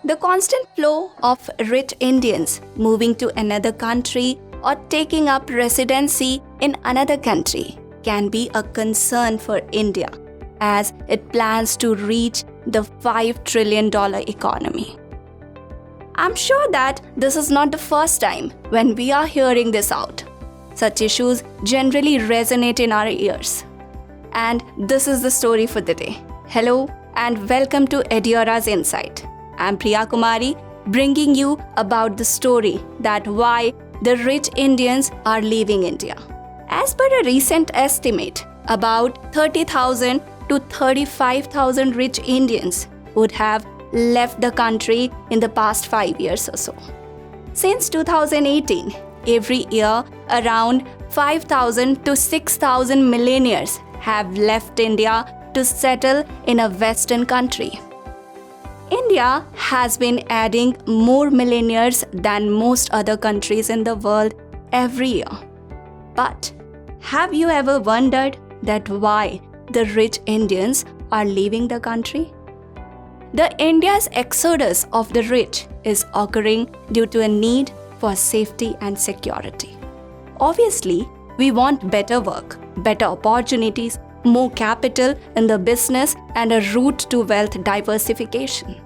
The constant flow of rich Indians moving to another country or taking up residency in another country can be a concern for India as it plans to reach the $5 trillion economy. I'm sure that this is not the first time when we are hearing this out. Such issues generally resonate in our ears. And this is the story for the day. Hello and welcome to Eduaura's Insight. I'm Priya Kumari, bringing you about the story that why the rich Indians are leaving India. As per a recent estimate, about 30,000 to 35,000 rich Indians would have left the country in the past 5 years or so. Since 2018, every year around 5,000 to 6,000 millionaires have left India to settle in a Western country. India has been adding more millionaires than most other countries in the world every year. But have you ever wondered that why the rich Indians are leaving the country? The India's exodus of the rich is occurring due to a need for safety and security. Obviously, we want better work, better opportunities, more capital in the business, and a route to wealth diversification.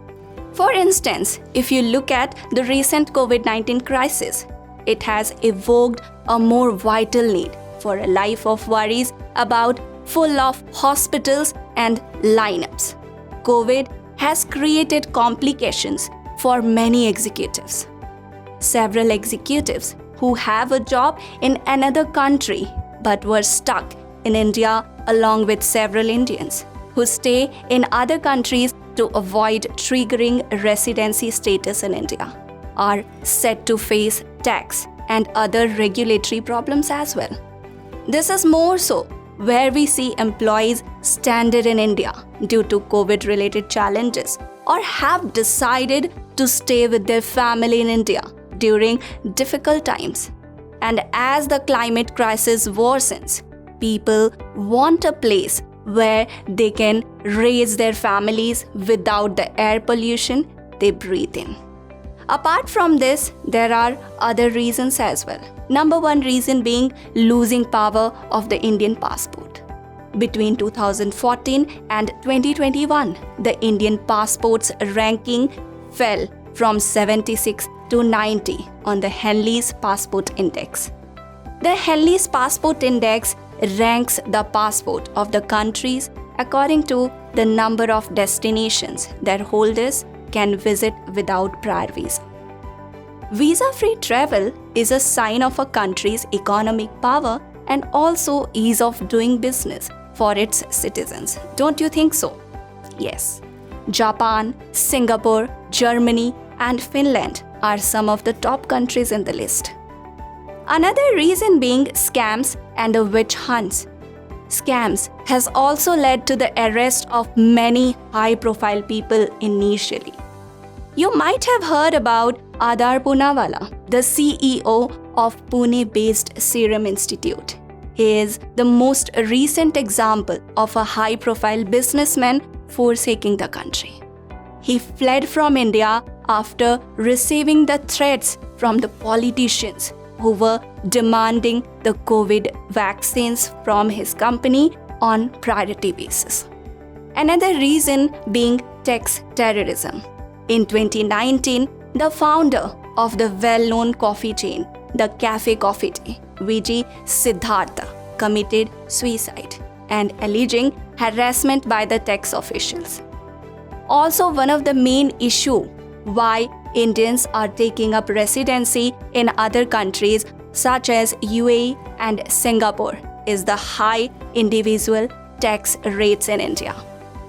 For instance, if you look at the recent COVID-19 crisis, it has evoked a more vital need for a life of worries about full of hospitals and lineups. COVID has created complications for many executives. Several executives who have a job in another country but were stuck in India along with several Indians who stay in other countries to avoid triggering residency status in India are set to face tax and other regulatory problems as well. This is more so where we see employees stranded in India due to COVID-related challenges or have decided to stay with their family in India during difficult times. And as the climate crisis worsens, people want a place where they can raise their families without the air pollution they breathe in. Apart from this, there are other reasons as well. Number one reason being losing power of the Indian passport. Between 2014 and 2021, the Indian passport's ranking fell from 76 to 90 on the Henley's Passport Index. The Henley's Passport Index ranks the passport of the countries according to the number of destinations their holders can visit without prior visa. Visa-free travel is a sign of a country's economic power and also ease of doing business for its citizens. Don't you think so? Yes. Japan, Singapore, Germany, and Finland are some of the top countries in the list. Another reason being scams and the witch hunts. Scams has also led to the arrest of many high-profile people initially. You might have heard about Adar Poonawalla, the CEO of Pune-based Serum Institute. He is the most recent example of a high-profile businessman forsaking the country. He fled from India after receiving the threats from the politicians who were demanding the COVID vaccines from his company on priority basis. Another reason being tax terrorism. In 2019, the founder of the well-known coffee chain, the Cafe Coffee Day, VG Siddhartha, committed suicide and alleging harassment by the tax officials. Also, one of the main issues why Indians are taking up residency in other countries such as UAE and Singapore is the high individual tax rates in India.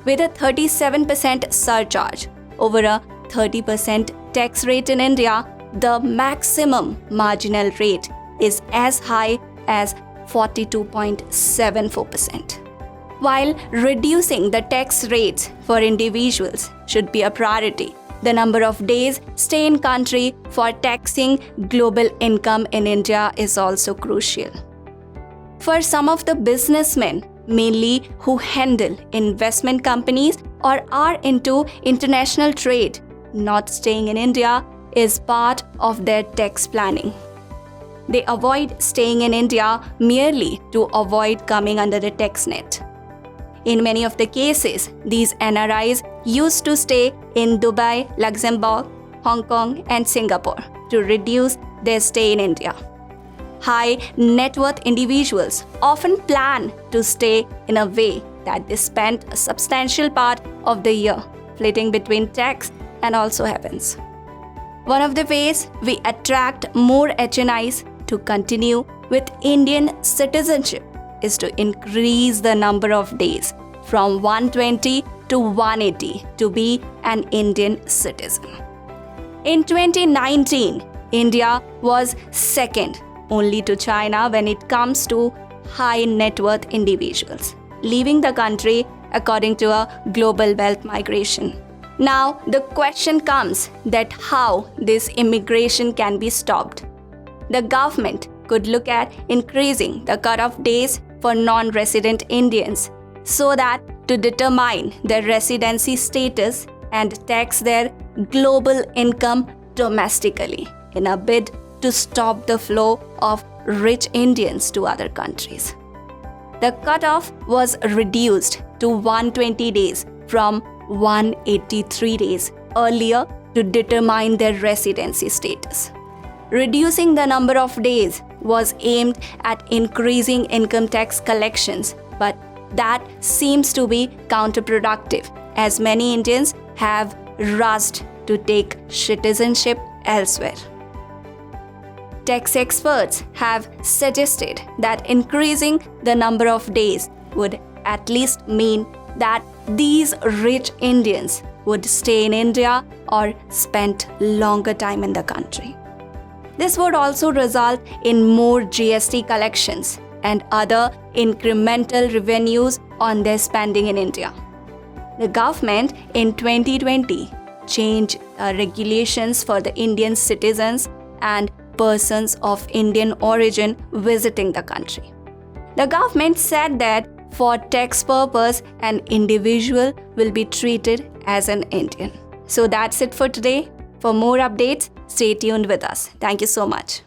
With a 37% surcharge over a 30% tax rate in India, the maximum marginal rate is as high as 42.74%. While reducing the tax rates for individuals should be a priority, the number of days stay in country for taxing global income in India is also crucial. For some of the businessmen, mainly who handle investment companies or are into international trade, not staying in India is part of their tax planning. They avoid staying in India merely to avoid coming under the tax net. In many of the cases, these NRIs used to stay in Dubai, Luxembourg, Hong Kong, and Singapore to reduce their stay in India. High net worth individuals often plan to stay in a way that they spend a substantial part of the year flitting between tax and also heavens. One of the ways we attract more HNIs to continue with Indian citizenship is to increase the number of days from 120 to 180 to be an Indian citizen. In 2019, India was second only to China when it comes to high net worth individuals leaving the country according to a global wealth migration. Now, the question comes that how this immigration can be stopped. The government could look at increasing the cut-off days for non-resident Indians so that to determine their residency status and tax their global income domestically in a bid to stop the flow of rich Indians to other countries. The cutoff was reduced to 120 days from 183 days earlier to determine their residency status. Reducing the number of days was aimed at increasing income tax collections, but that seems to be counterproductive as many Indians have rushed to take citizenship elsewhere. Tax experts have suggested that increasing the number of days would at least mean that these rich Indians would stay in India or spend longer time in the country. This would also result in more GST collections and other incremental revenues on their spending in India. The government in 2020 changed regulations for the Indian citizens and persons of Indian origin visiting the country. The government said that for tax purpose, an individual will be treated as an Indian. So that's it for today. For more updates, stay tuned with us. Thank you so much.